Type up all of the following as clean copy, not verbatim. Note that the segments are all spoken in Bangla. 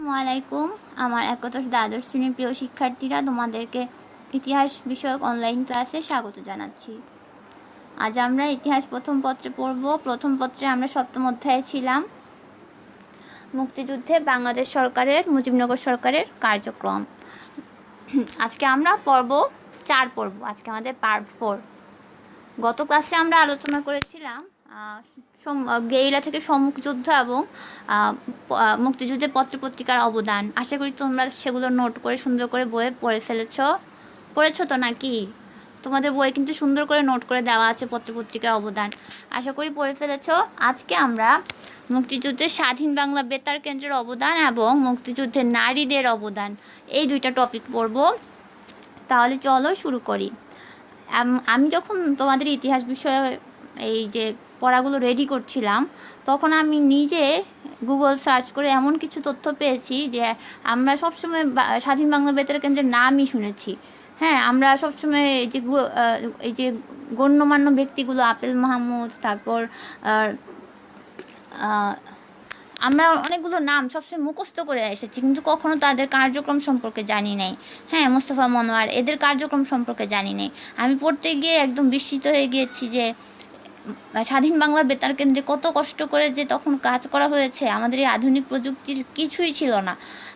আসসালামাইকুম। আমার একাদশ দ্বাদশ শ্রেণীর প্রিয় শিক্ষার্থীরা, তোমাদেরকে ইতিহাস বিষয়ক অনলাইন ক্লাসে স্বাগত জানাচ্ছি। আজ আমরা ইতিহাস প্রথম পত্রে পড়ব। প্রথম পত্রে আমরা সপ্তম অধ্যায়ে ছিলাম মুক্তিযুদ্ধে বাংলাদেশ সরকারের, মুজিবনগর সরকারের কার্যক্রম। আজকে আমরা পড়ব। আজকে আমাদের পার্ট 4। গত ক্লাসে আমরা আলোচনা করেছিলাম গেরিলা থেকে সম্মুখ যুদ্ধ এবং মুক্তিযুদ্ধে পত্রপত্রিকার অবদান। আশা করি তোমরা সেগুলো নোট করে সুন্দর করে বইয়ে পড়েছো তো নাকি? তোমাদের বই কিন্তু সুন্দর করে নোট করে দেওয়া আছে পত্রপত্রিকার অবদান, আশা করি পড়ে ফেলেছো। আজকে আমরা মুক্তিযুদ্ধের স্বাধীন বাংলা বেতার কেন্দ্রের অবদান এবং মুক্তিযুদ্ধে নারীদের অবদান, এই দুইটা টপিক পড়ব। তাহলে চলো শুরু করি। আমি যখন তোমাদের ইতিহাস বিষয়ে এই যে পড়াগুলো রেডি করছিলাম, তখন আমি নিজে গুগল সার্চ করে এমন কিছু তথ্য পেয়েছি যে আমরা সবসময় স্বাধীন বাংলা বেতার কেন্দ্রের নামই শুনেছি। হ্যাঁ, আমরা সবসময় এই যে গণ্যমান্য ব্যক্তিগুলো, আপেল মাহমুদ, তারপর আমরা অনেকগুলো নাম সবসময় মুখস্থ করে এসেছি, কিন্তু কখনো তাদের কার্যক্রম সম্পর্কে জানি নাই। হ্যাঁ, মোস্তফা মনোয়ার, এদের কার্যক্রম সম্পর্কে জানি নাই। আমি পড়তে গিয়ে একদম বিস্মিত হয়ে গিয়েছি যে স্বাধীন বাংলা বেতার কেন্দ্রে কত কষ্ট করে যে তখন কাজ করা হয়েছে। আমাদের এই আধুনিক প্রযুক্তির কিছুই ছিল না।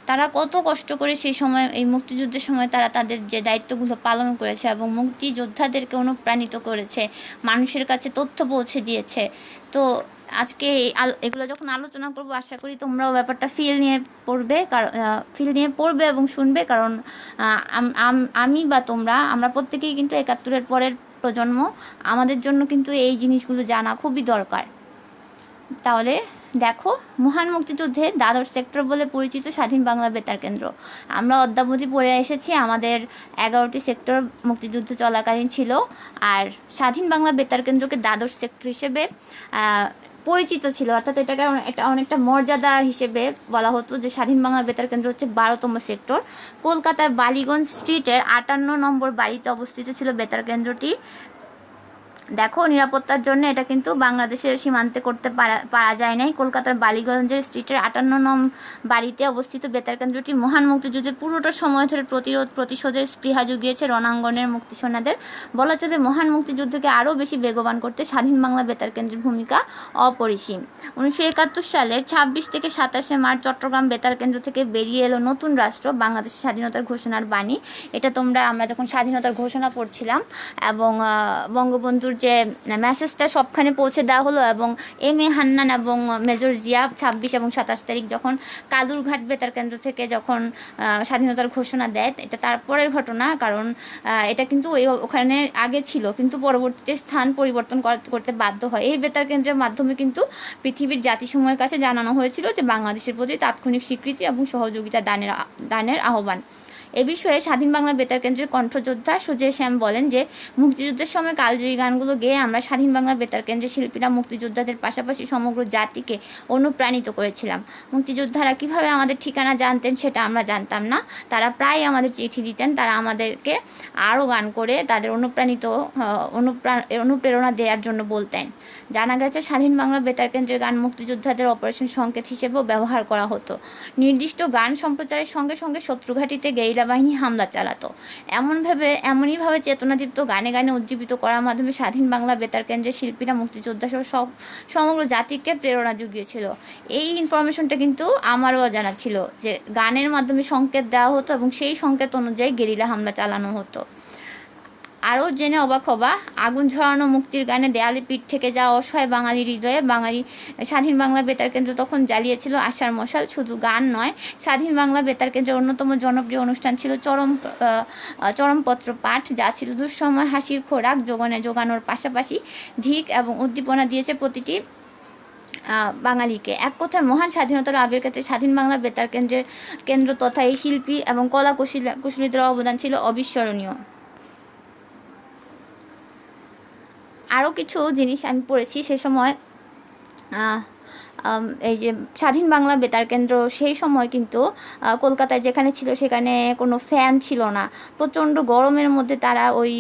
তারা কত কষ্ট করে সেই সময়, এই মুক্তিযুদ্ধের সময় তারা তাদের যে দায়িত্বগুলো পালন করেছে এবং মুক্তিযোদ্ধাদেরকে অনুপ্রাণিত করেছে, মানুষের কাছে তথ্য পৌঁছে দিয়েছে। তো আজকে এগুলো যখন আলোচনা করব, আশা করি তোমরাও ব্যাপারটা ফিল নিয়ে পড়বে এবং শুনবে, কারণ আমি বা আমরা প্রত্যেকেই কিন্তু ৭১-এর পরের প্রজন্ম। আমাদের জন্য কিন্তু এই জিনিসগুলো জানা খুবই দরকার। তাহলে দেখো, মহান মুক্তিযুদ্ধে দ্বাদশ সেক্টর বলে পরিচিত স্বাধীন বাংলা বেতার কেন্দ্র। আমরা অদ্যাবধি পড়ে এসেছি আমাদের 11টি সেক্টর মুক্তিযুদ্ধ চলাকালীন ছিল, আর স্বাধীন বাংলা বেতার কেন্দ্রকে দ্বাদশ সেক্টর হিসেবে পরিচিত ছিল, অর্থাৎ এটাকে অনেকটা মর্যাদা হিসেবে বলা হতো যে স্বাধীন বাংলা বেতার কেন্দ্র হচ্ছে 12তম সেক্টর। কলকাতার বালিগঞ্জ স্ট্রিটের 58 নম্বর বাড়িতে অবস্থিত ছিল বেতার কেন্দ্রটি। দেখো, নিরাপত্তার জন্য এটা কিন্তু বাংলাদেশের সীমান্তে করতে পারা যায় নাই। কলকাতার বালিগঞ্জের স্ট্রিটের 58 নং বাড়িতে অবস্থিত বেতার কেন্দ্রটি মহান মুক্তিযুদ্ধের পুরোটা সময় ধরে প্রতিশোধের স্পৃহা জুগিয়েছে রণাঙ্গনের মুক্তিসেনাদের। বলা চলে মহান মুক্তিযুদ্ধকে আরও বেশি বেগবান করতে স্বাধীন বাংলা বেতার কেন্দ্রের ভূমিকা অপরিসীম। 1971 সালের 26 থেকে 27 মার্চ চট্টগ্রাম বেতার কেন্দ্র থেকে বেরিয়ে এলো নতুন রাষ্ট্র বাংলাদেশের স্বাধীনতার ঘোষণার বাণী। এটা আমরা যখন স্বাধীনতার ঘোষণা পড়ছিলাম এবং বঙ্গবন্ধুর যে মেসেজটা সবখানে পৌঁছে দেওয়া হলো, এবং এম.এ. হান্নান এবং মেজর জিয়া 26 এবং 27 তারিখ যখন কালুরঘাট বেতার কেন্দ্র থেকে যখন স্বাধীনতার ঘোষণা দেয়, এটা তারপরের ঘটনা, কারণ এটা কিন্তু ওখানে আগে ছিল, কিন্তু পরবর্তীতে স্থান পরিবর্তন করতে বাধ্য হয়। এই বেতার কেন্দ্রের মাধ্যমে কিন্তু পৃথিবীর জাতিসমূহের কাছে জানানো হয়েছিল যে বাংলাদেশের প্রতি তাৎক্ষণিক স্বীকৃতি এবং সহযোগিতা দানের আহ্বান। এ বিষয়ে স্বাধীন বাংলা বেতার কেন্দ্রের কণ্ঠযোদ্ধা সুজয় শ্যাম বলেন যে মুক্তিযুদ্ধের সময় কালজয়ী গানগুলো গেয়ে আমরা স্বাধীন বাংলা বেতার কেন্দ্রের শিল্পীরা মুক্তিযোদ্ধাদের পাশাপাশি সমগ্র জাতিকে অনুপ্রাণিত করেছিলাম। মুক্তিযোদ্ধারা কীভাবে আমাদের ঠিকানা জানতেন সেটা আমরা জানতাম না। তারা প্রায় আমাদের চিঠি দিতেন, তারা আমাদেরকে আরও গান করে তাদের অনুপ্রেরণা দেওয়ার জন্য বলতেন। জানা গেছে স্বাধীন বাংলা বেতার কেন্দ্রের গান মুক্তিযোদ্ধাদের অপারেশন সংকেত হিসেবেও ব্যবহার করা হতো। নির্দিষ্ট গান সম্প্রচারের সঙ্গে সঙ্গে শত্রুঘাটিতে গেরিলা বাহিনী হামলা চালাতো। এমনইভাবে চেতনাদীপ্ত গানে গানে উজ্জীবিত করার মাধ্যমে স্বাধীন বাংলা বেতার কেন্দ্রের শিল্পীরা মুক্তিযোদ্ধা সহ সমগ্র জাতিকে প্রেরণা জুগিয়েছিল। এই ইনফরমেশনটা কিন্তু আমারও জানা ছিল যে গানের মাধ্যমে সংকেত দেওয়া হতো এবং সেই সংকেত অনুযায়ী গেরিলা হামলা চালানো হতো। আরও জেনে অবাক হবা, আগুন ঝরানো মুক্তির গানে দেয়ালে পিঠ থেকে যাওয়া অসহায় বাঙালির হৃদয়ে স্বাধীন বাংলা বেতার কেন্দ্র তখন জ্বালিয়েছিল আশার মশাল। শুধু গান নয়, স্বাধীন বাংলা বেতার কেন্দ্রের অন্যতম জনপ্রিয় অনুষ্ঠান ছিল চরমপত্র পাঠ, যা ছিল দুঃসময় হাসির খোরাক জোগানোর পাশাপাশি ধিক এবং উদ্দীপনা দিয়েছে প্রতিটি বাঙালিকে। এক কথায় মহান স্বাধীনতার আবির ক্ষেত্রে স্বাধীন বাংলা বেতার কেন্দ্র তথা এই শিল্পী এবং কলা কুশলীদের অবদান ছিল অবিস্মরণীয়। আরও কিছু জিনিস আমি পড়েছি সে সময়। এই যে স্বাধীন বাংলা বেতার কেন্দ্র সেই সময় কিন্তু কলকাতায় যেখানে ছিল সেখানে কোনো ফ্যান ছিল না। প্রচণ্ড গরমের মধ্যে তারা ওই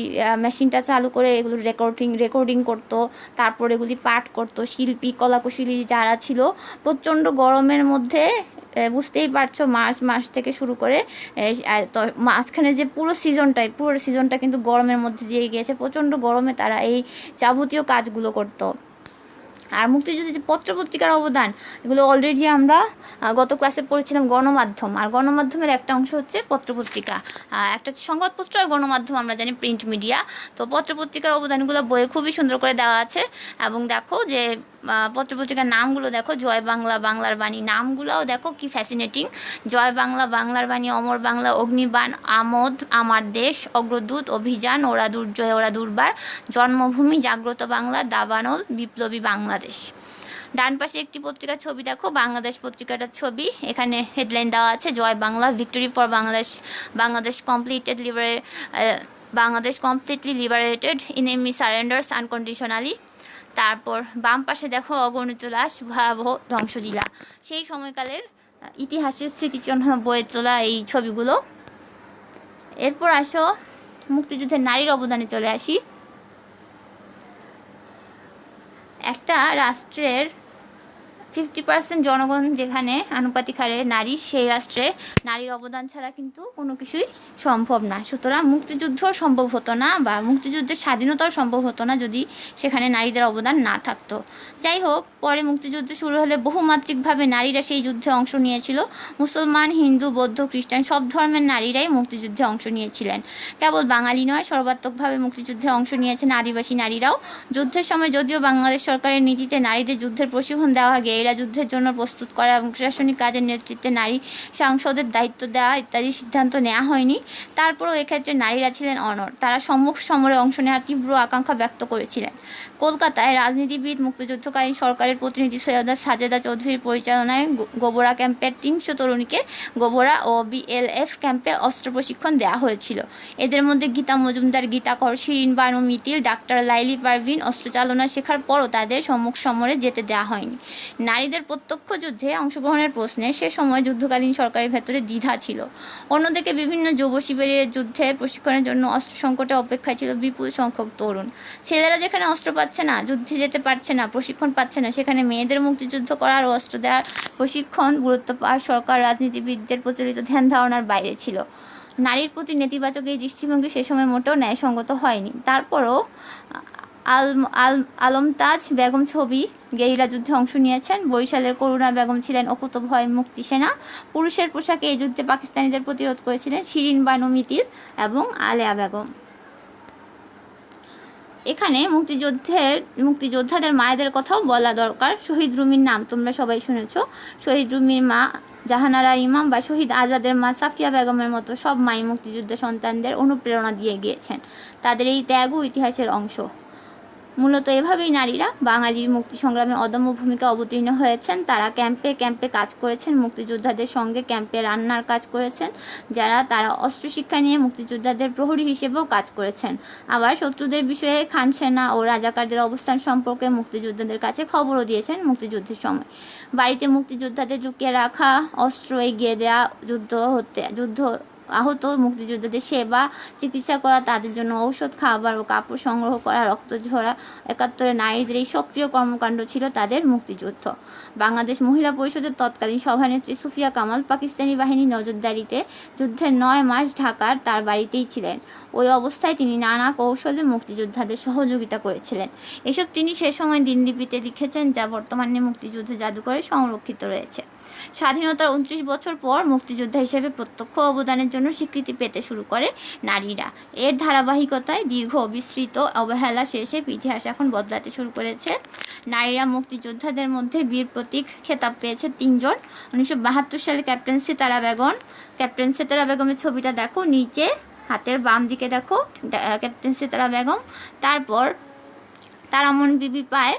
মেশিনটা চালু করে এগুলো রেকর্ডিং করতো, তারপর এগুলি পাঠ করতো। শিল্পী কলাকুশলী যারা ছিল প্রচণ্ড গরমের মধ্যে বুঝতেই পারছো মার্চ মাস থেকে শুরু করে তো মাঝখানে যে পুরো সিজনটা কিন্তু গরমের মধ্যে দিয়ে গিয়েছে। প্রচণ্ড গরমে তারা এই যাবতীয় কাজগুলো করতো। আর মুক্তিযুদ্ধে যে পত্রপত্রিকার অবদান, এগুলো অলরেডি আমরা গত ক্লাসে পড়েছিলাম। গণমাধ্যম, আর গণমাধ্যমের একটা অংশ হচ্ছে পত্রপত্রিকা, একটা হচ্ছে সংবাদপত্র, আর গণমাধ্যম আমরা জানি প্রিন্ট মিডিয়া। তো পত্রপত্রিকার অবদানগুলো বইয়ে খুবই সুন্দর করে দেওয়া আছে। এবং দেখো যে পত্রপত্রিকার নামগুলো দেখো, জয় বাংলা, বাংলার বাণী, নামগুলোও দেখো কি ফ্যাসিনেটিং। জয় বাংলা, বাংলার বাণী, অমর বাংলা, অগ্নিবাণ, আমোদ, আমার দেশ, অগ্রদূত, অভিযান, ওরা দুর্জয় ওরা দুর্বার, জন্মভূমি, জাগ্রত বাংলা, দাবানল, বিপ্লবী বাংলাদেশ। ডান পাশে একটি পত্রিকার ছবি দেখো, বাংলাদেশ পত্রিকাটার ছবি। এখানে হেডলাইন দেওয়া আছে, Joy Bangla, victory for Bangladesh, Bangladesh completely liberated, enemy surrenders unconditionally. তারপর বাম পাশে দেখো, অগণিত লাশ, ভয়াবহ ধ্বংসলীলা। সেই সময়কালের ইতিহাসের স্মৃতিচিহ্ন বয়ে তোলা এই ছবিগুলো। এরপর আসো মুক্তিযুদ্ধের নারীর অবদানে চলে আসি। একটা রাষ্ট্রের 50% জনগণ যেখানে আনুপাতিক হারে নারী, সেই রাষ্ট্রে নারীর অবদান ছাড়া কিন্তু কোনো কিছুই সম্ভব না। সুতরাং মুক্তিযুদ্ধ সম্ভব হতো না, বা মুক্তিযুদ্ধের স্বাধীনতাও সম্ভব হতো না যদি সেখানে নারীদের অবদান না থাকতো। যাই হোক, পরে মুক্তিযুদ্ধ শুরু হলে বহুমাত্রিকভাবে নারীরা সেই যুদ্ধে অংশ নিয়েছিল। মুসলমান, হিন্দু, বৌদ্ধ, খ্রিস্টান সব ধর্মের নারীরাই মুক্তিযুদ্ধে অংশ নিয়েছিলেন। কেবল বাঙালি নয়, সর্বাত্মকভাবে মুক্তিযুদ্ধে অংশ নিয়েছেন আদিবাসী নারীরাও। যুদ্ধের সময় যদিও বাংলাদেশ সরকারের নীতিতে নারীদের যুদ্ধের প্রশিক্ষণ দেওয়া গিয়ে এরা যুদ্ধের জন্য প্রস্তুত করা এবং প্রশাসনিক কাজের নেতৃত্বে নারী সাংসদের দায়িত্ব দেওয়া ইত্যাদি সিদ্ধান্ত নেওয়া হয়নি, তারপরেও এক্ষেত্রে নারীরা ছিলেন অনড়। তারা সম্মুখ সমরে অংশ নেওয়ার তীব্র আকাঙ্ক্ষা ব্যক্ত করেছিলেন। কলকাতায় রাজনীতিবিদ, মুক্তিযুদ্ধকালীন সরকারের প্রতিনিধি সৈয়দা সাজেদা চৌধুরীর পরিচালনায় গোবরা ক্যাম্পের 300 তরুণীকে গোবরা ও BLF ক্যাম্পে অস্ত্র প্রশিক্ষণ দেওয়া হয়েছিল। এদের মধ্যে গীতা মজুমদার, গীতা কর, শিরিন বানু মিতিল, ডাক্তার লাইলি পারভিন অস্ত্র চালনা শেখার পরও তাদের সম্মুখ সমরে যেতে দেওয়া হয়নি। নারীদের প্রত্যক্ষ যুদ্ধে অংশগ্রহণের প্রশ্নে সে সময় যুদ্ধকালীন সরকারের ভেতরে দ্বিধা ছিল। অন্যদিকে বিভিন্ন যুব শিবিরের যুদ্ধে প্রশিক্ষণের জন্য অস্ত্র সংকটে অপেক্ষায় ছিল বিপুল সংখ্যক তরুণ। ছেলেরা যেখানে অস্ত্র পাচ্ছে না, যুদ্ধে যেতে পারছে না, প্রশিক্ষণ পাচ্ছে না, সেখানে মেয়েদের মুক্তিযুদ্ধ করার ও অস্ত্র দেওয়ার প্রশিক্ষণ গুরুত্ব পাওয়ার সরকার রাজনীতিবিদদের প্রচলিত ধ্যান ধারণার বাইরে ছিল। নারীর প্রতি নেতিবাচক এই দৃষ্টিভঙ্গি সে সময় মোটেও ন্যায়সঙ্গত হয়নি। তারপরও আলমতাজ বেগম ছবি গেরিলা যুদ্ধে অংশ নিয়েছেন। বরিশালের করুণা বেগম ছিলেন অকুতোভয় মুক্তিসেনা। পুরুষের পোশাকে এই যুদ্ধে পাকিস্তানিদের প্রতিরোধ করেছিলেন শিরিন বানু মিতিল এবং আলেয়া বেগম। এখানে মুক্তিযোদ্ধাদের মায়েদের কথাও বলা দরকার। শহীদ রুমির নাম তোমরা সবাই শুনেছ। শহীদ রুমির মা জাহানারা ইমাম বা শহীদ আজাদের মা সাফিয়া বেগমের মতো সব মাই মুক্তিযুদ্ধ সন্তানদের অনুপ্রেরণা দিয়ে গিয়েছেন। তাদের এই ত্যাগও ইতিহাসের অংশ। মূলত এভাবেই নারীরা বাঙালির মুক্তি সংগ্রামে অদম্য ভূমিকা অবতীর্ণ হয়েছেন। তারা ক্যাম্পে ক্যাম্পে কাজ করেছেন, মুক্তিযোদ্ধাদের সঙ্গে ক্যাম্পে রান্নার কাজ করেছেন। তারা অস্ত্র শিক্ষা নিয়ে মুক্তিযোদ্ধাদের প্রহরী হিসেবেও কাজ করেছেন। আবার শত্রুদের বিষয়ে খান সেনা ও রাজাকারদের অবস্থান সম্পর্কে মুক্তিযোদ্ধাদের কাছে খবরও দিয়েছেন। মুক্তিযুদ্ধের সময় বাড়িতে মুক্তিযোদ্ধাদের লুকিয়ে রাখা অস্ত্র এগিয়ে দেওয়া, যুদ্ধ আহত মুক্তিযোদ্ধাদের সেবা চিকিৎসা করা, তাদের জন্য ঔষধ, খাবার ও কাপড় সংগ্রহ করা, রক্ত ঝরা 71 নারীদের এই সক্রিয় কর্মকাণ্ড ছিল তাদের মুক্তিযুদ্ধ। বাংলাদেশ মহিলা পরিষদের তৎকালীন সভানেত্রী সুফিয়া কামাল পাকিস্তানি বাহিনীর নজরদারিতে যুদ্ধের 9 মাস ঢাকার তার বাড়িতেই ছিলেন। ওই অবস্থায় তিনি নানা কৌশলে মুক্তিযোদ্ধাদের সহযোগিতা করেছিলেন। এসব তিনি সে সময় দিনলিপিতে লিখেছেন, যা বর্তমানে মুক্তিযুদ্ধ জাদুঘরে সংরক্ষিত রয়েছে। স্বাধীনতার 29 বছর পর মুক্তিযোদ্ধা হিসেবে প্রত্যক্ষ অবদানের জন্য স্বীকৃতি পেতে শুরু করে নারীরা। এর ধারাবাহিকতায় দীর্ঘ বিস্তৃত অবহেলা শেষে ইতিহাস এখন বদলাতে শুরু করেছে। নারীরা মুক্তিযোদ্ধাদের মধ্যে বীর প্রতীক খেতাব পেয়েছে 3 জন। 1972 সালে ক্যাপ্টেন সিতারা বেগমের ছবিটা দেখো, নিচে হাতের বাম দিকে দেখো ক্যাপ্টেন সিতারা বেগম। তারপর তারামন বিবি পায়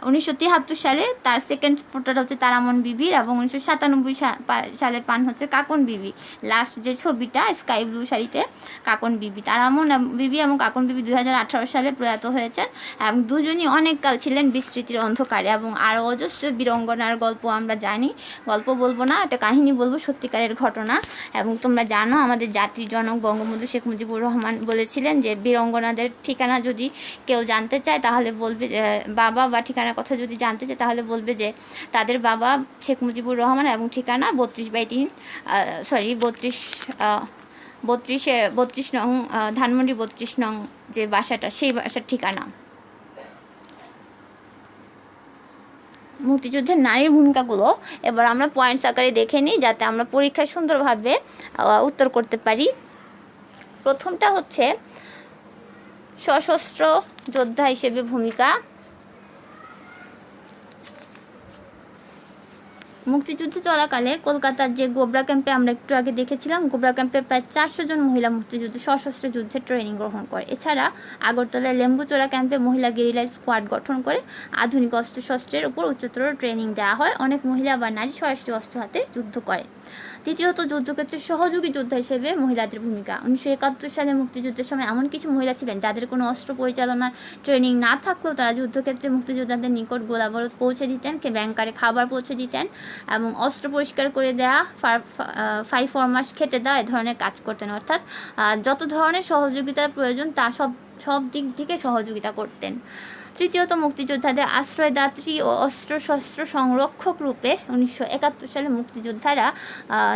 1973 সালে, তার সেকেন্ড ফটোটা হচ্ছে তারামন বিবির, এবং 1997 সালে পান হচ্ছে কাকন বিবি। লাস্ট যে ছবিটা স্কাই ব্লু শাড়িতে কাকন বিবি। তারামন বিবি এবং কাকন বিবি 2018 সালে প্রয়াত হয়েছেন, এবং দুজনই অনেককাল ছিলেন বিস্মৃতির অন্ধকারে। এবং আরও অজস্র বীরঙ্গনার গল্প আমরা জানি, গল্প বলবো না, একটা কাহিনী বলবো, সত্যিকারের ঘটনা। এবং তোমরা জানো আমাদের জাতির জনক বঙ্গবন্ধু শেখ মুজিবুর রহমান বলেছিলেন যে বীরঙ্গনাদের ঠিকানা যদি কেউ জানতে চায় তাহলে বলবে, বাবা বা ঠিকানা ঠিকানার কথা যদি জানতে চায় তাহলে বলবে যে তাদের বাবা শেখ মুজিবুর রহমান এবং ঠিকানা 32/3 32 নং ধানমন্ডি 32 নং যে বাসাটা, সেই বাসার ঠিকানা। মুক্তিযুদ্ধের নারীর ভূমিকাগুলো এবার আমরা পয়েন্টস আকারে দেখে নিই, যাতে আমরা পরীক্ষায় সুন্দরভাবে উত্তর করতে পারি। প্রথমটা হচ্ছে সশস্ত্র যোদ্ধা হিসেবে ভূমিকা। মুক্তিযুদ্ধ চলাকালে কলকাতার যে গোবরা ক্যাম্পে আমরা একটু আগে দেখেছিলাম, গোবরা ক্যাম্পে প্রায় 400 জন মহিলা মুক্তিযুদ্ধে সশস্ত্র যুদ্ধের ট্রেনিং গ্রহণ করে। এছাড়া আগরতলার লেম্বুচোরা ক্যাম্পে মহিলা গেরিলা স্কোয়াড গঠন করে আধুনিক অস্ত্রশস্ত্রের উপর উচ্চতর ট্রেনিং দেওয়া হয়। অনেক মহিলা বা নারী সরাসরি অস্ত্র হাতে যুদ্ধ করে। তৃতীয়ত, যুদ্ধক্ষেত্রে সহযোগী যোদ্ধা হিসেবে মহিলাদের ভূমিকা। 1971 সালে মুক্তিযুদ্ধের সময় এমন কিছু মহিলা ছিলেন যাদের কোনো অস্ত্র পরিচালনার ট্রেনিং না থাকলেও তারা যুদ্ধক্ষেত্রে মুক্তিযোদ্ধাদের নিকট গোলাবারুদ পৌঁছে দিতেন, ব্যাংকারে খাবার পৌঁছে দিতেন এবং অস্ত্র পরিষ্কার করে দেওয়া, ফার্মাস খেটে দেওয়া, এ ধরনের কাজ করতেন। অর্থাৎ যত ধরনের সহযোগিতার প্রয়োজন তা সব দিক থেকে সহযোগিতা করতেন। তৃতীয়ত, মুক্তিযোদ্ধাদের আশ্রয়দাত্রী ও অস্ত্রশস্ত্র সংরক্ষক রূপে 1971 সালে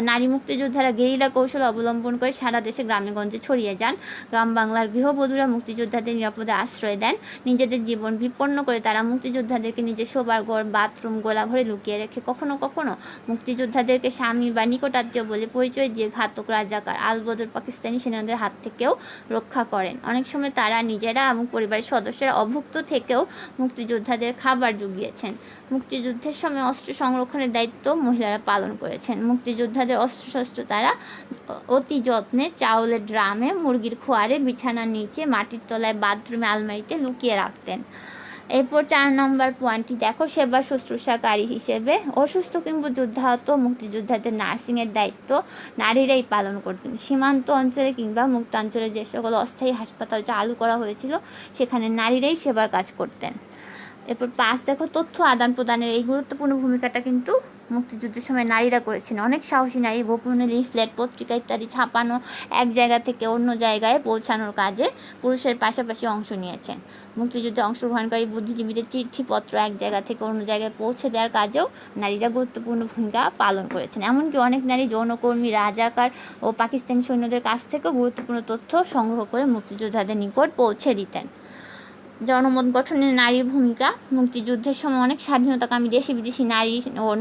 নারী মুক্তিযোদ্ধারা গেরিলা কৌশল অবলম্বন করে সারা দেশে গ্রামেগঞ্জে ছড়িয়ে যান। গ্রাম বাংলার গৃহবধূরা মুক্তিযোদ্ধাদের নিরাপদে আশ্রয় দেন। নিজেদের জীবন বিপন্ন করে তারা মুক্তিযোদ্ধাদেরকে নিজের শোবার ঘর, বাথরুম, গোলাঘরে লুকিয়ে রেখে কখনো কখনো মুক্তিযোদ্ধাদেরকে স্বামী বা নিকটাত্মীয় বলে পরিচয় দিয়ে ঘাতক, রাজাকার, আলবদর পাকিস্তানি সেনাদের হাত থেকেও রক্ষা করেন। অনেক সময় তারা নিজেরা এবং পরিবারের সদস্যরা অভুক্ত থেকেও মুক্তিযোদ্ধাদের খাবার জুগিয়েছেন। মুক্তিযুদ্ধের সময় অস্ত্র সংরক্ষণের দায়িত্ব মহিলারা পালন করেছেন। মুক্তিযোদ্ধাদের অস্ত্রশস্ত্র তারা অতি যত্নে চাউলের ড্রামে, মুরগির খোয়ারে, বিছানার নিচে, মাটির তলায়, বাথরুমে, আলমারিতে লুকিয়ে রাখতেন। এরপর 4 নম্বর পয়েন্টটি দেখো, সেবা শুশ্রূষাকারী হিসেবে। অসুস্থ কিংবা যুদ্ধাহত মুক্তিযোদ্ধাদের নার্সিংয়ের দায়িত্ব নারীরাই পালন করতেন। সীমান্ত অঞ্চলে কিংবা মুক্তাঞ্চলে যে সকল অস্থায়ী হাসপাতাল চালু করা হয়েছিল সেখানে নারীরাই সেবার কাজ করতেন। এরপর 5 দেখো, তথ্য আদান প্রদানের এই গুরুত্বপূর্ণ ভূমিকাটা কিন্তু মুক্তিযুদ্ধের সময় নারীরা করেছেন। অনেক সাহসী নারী গোপনে লিফলেট, পত্রিকা ইত্যাদি ছাপানো, এক জায়গা থেকে অন্য জায়গায় পৌঁছানোর কাজে পুরুষের পাশাপাশি অংশ নিয়েছেন। মুক্তিযুদ্ধে অংশগ্রহণকারী বুদ্ধিজীবীদের চিঠিপত্র এক জায়গা থেকে অন্য জায়গায় পৌঁছে দেওয়ার কাজেও নারীরা গুরুত্বপূর্ণ ভূমিকা পালন করেছেন। এমনকি অনেক নারী যৌনকর্মী, রাজাকার ও পাকিস্তানি সৈন্যদের কাছ থেকেও গুরুত্বপূর্ণ তথ্য সংগ্রহ করে মুক্তিযোদ্ধাদের নিকট পৌঁছে দিতেন। জনমত গঠনে নারীর ভূমিকা। মুক্তিযুদ্ধের সময় অনেক স্বাধীনতাকামী দেশি বিদেশি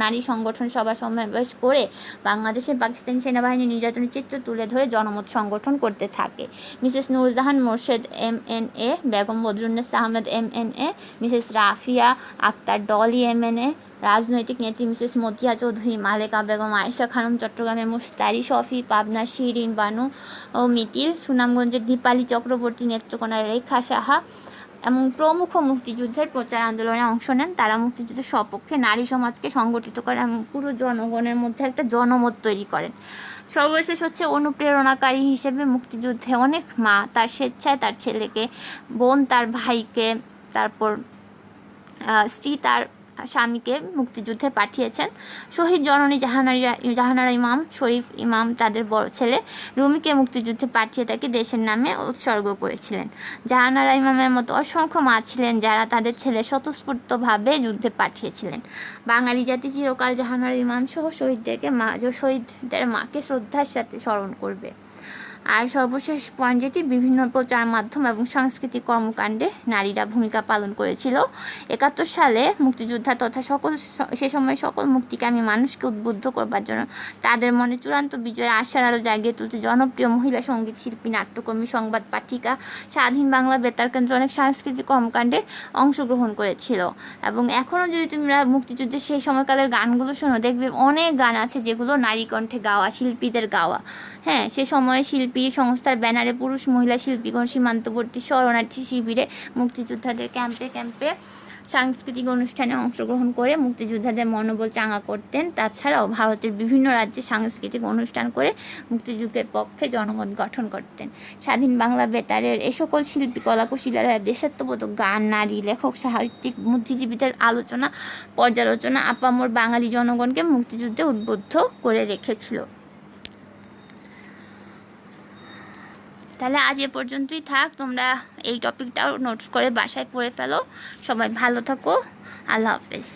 নারী সংগঠন সভা সমাবেশ করে বাংলাদেশের পাকিস্তানি সেনাবাহিনীর নির্যাতনের চিত্র তুলে ধরে জনমত সংগঠন করতে থাকে। Mrs Nurjahan Morshed MNA, Begum Badrunnesa Ahmed MNA, Mrs Rafia Akhter Dolly MNA, রাজনৈতিক নেত্রী মিসেস মতিয়া চৌধুরী, মালেকা বেগম, আয়েশা খানম, চট্টগ্রামের মুস্তারি শফি, পাবনার শিরিন বানু ও মিতিল, সুনামগঞ্জের দীপালি চক্রবর্তী, নেত্রকোনার রেখা সাহা এবং প্রমুখ মুক্তিযুদ্ধের প্রচার আন্দোলনে অংশ নেন। তারা মুক্তিযুদ্ধের সপক্ষে নারী সমাজকে সংগঠিত করেন এবং পুরো জনগণের মধ্যে একটা জনমত তৈরি করেন। সর্বশেষ হচ্ছে অনুপ্রেরণাকারী হিসেবে মুক্তিযুদ্ধে অনেক মা তার স্বেচ্ছায় তার ছেলেকে, বোন তার ভাইকে, তারপর স্ত্রী তার স্বামীকে মুক্তিযুদ্ধে পাঠিয়েছেন। শহীদ জননী জাহানারা ইমাম, শরীফ ইমাম তাদের বড় ছেলে রুমিকে মুক্তিযুদ্ধে পাঠিয়ে তাকে দেশের নামে উৎসর্গ করেছিলেন। জাহানারা ইমামের মতো অসংখ্য মা ছিলেন যারা তাদের ছেলে স্বতঃস্ফূর্তভাবে যুদ্ধে পাঠিয়েছিলেন। বাঙালি জাতি চিরকাল জাহানারা ইমাম সহ শহীদদের মাকে শ্রদ্ধার সাথে স্মরণ করবে। আর সর্বশেষ পয়েন্ট যেটি, বিভিন্ন প্রচার মাধ্যম এবং সাংস্কৃতিক কর্মকাণ্ডে নারীরা ভূমিকা পালন করেছিল। 71 সালে মুক্তিযোদ্ধা তথা সে সময় সকল মুক্তিকামী মানুষকে উদ্বুদ্ধ করবার জন্য তাদের মনে চূড়ান্ত বিজয়ের আশার আলো জাগিয়ে তুলতে জনপ্রিয় মহিলা সঙ্গীত শিল্পী, নাট্যকর্মী, সংবাদ পাঠিকা, স্বাধীন বাংলা বেতার কেন্দ্র অনেক সাংস্কৃতিক কর্মকাণ্ডে অংশগ্রহণ করেছিল। এবং এখনও যদি তোমরা মুক্তিযুদ্ধের সেই সময়কালের গানগুলো শোনো, দেখবে অনেক গান আছে যেগুলো নারী কণ্ঠে গাওয়া, শিল্পীদের গাওয়া। হ্যাঁ, সে সময়ে শিল্পী সংস্থার ব্যানারে পুরুষ মহিলা শিল্পীগণ সীমান্তবর্তী শরণার্থী শিবিরে, মুক্তিযোদ্ধাদের ক্যাম্পে সাংস্কৃতিক অনুষ্ঠানে অংশগ্রহণ করে মুক্তিযোদ্ধাদের মনোবল চাঙ্গা করতেন। তাছাড়াও ভারতের বিভিন্ন রাজ্যে সাংস্কৃতিক অনুষ্ঠান করে মুক্তিযুদ্ধের পক্ষে জনমত গঠন করতেন। স্বাধীন বাংলা বেতারের এ সকল শিল্পী কলাকুশলীরা দেশাত্মবোধক গান, নারী লেখক, সাহিত্যিক, বুদ্ধিজীবীদের আলোচনা পর্যালোচনা আপামর বাঙালি জনগণকে মুক্তিযুদ্ধে উদ্বুদ্ধ করে রেখেছিল। তাহলে আজ এ পর্যন্তই থাক, তোমরা এই টপিকটাও নোটস করে বাসায় পড়ে ফেলো। সবাই ভালো থাকো, আল্লাহ হাফেজ।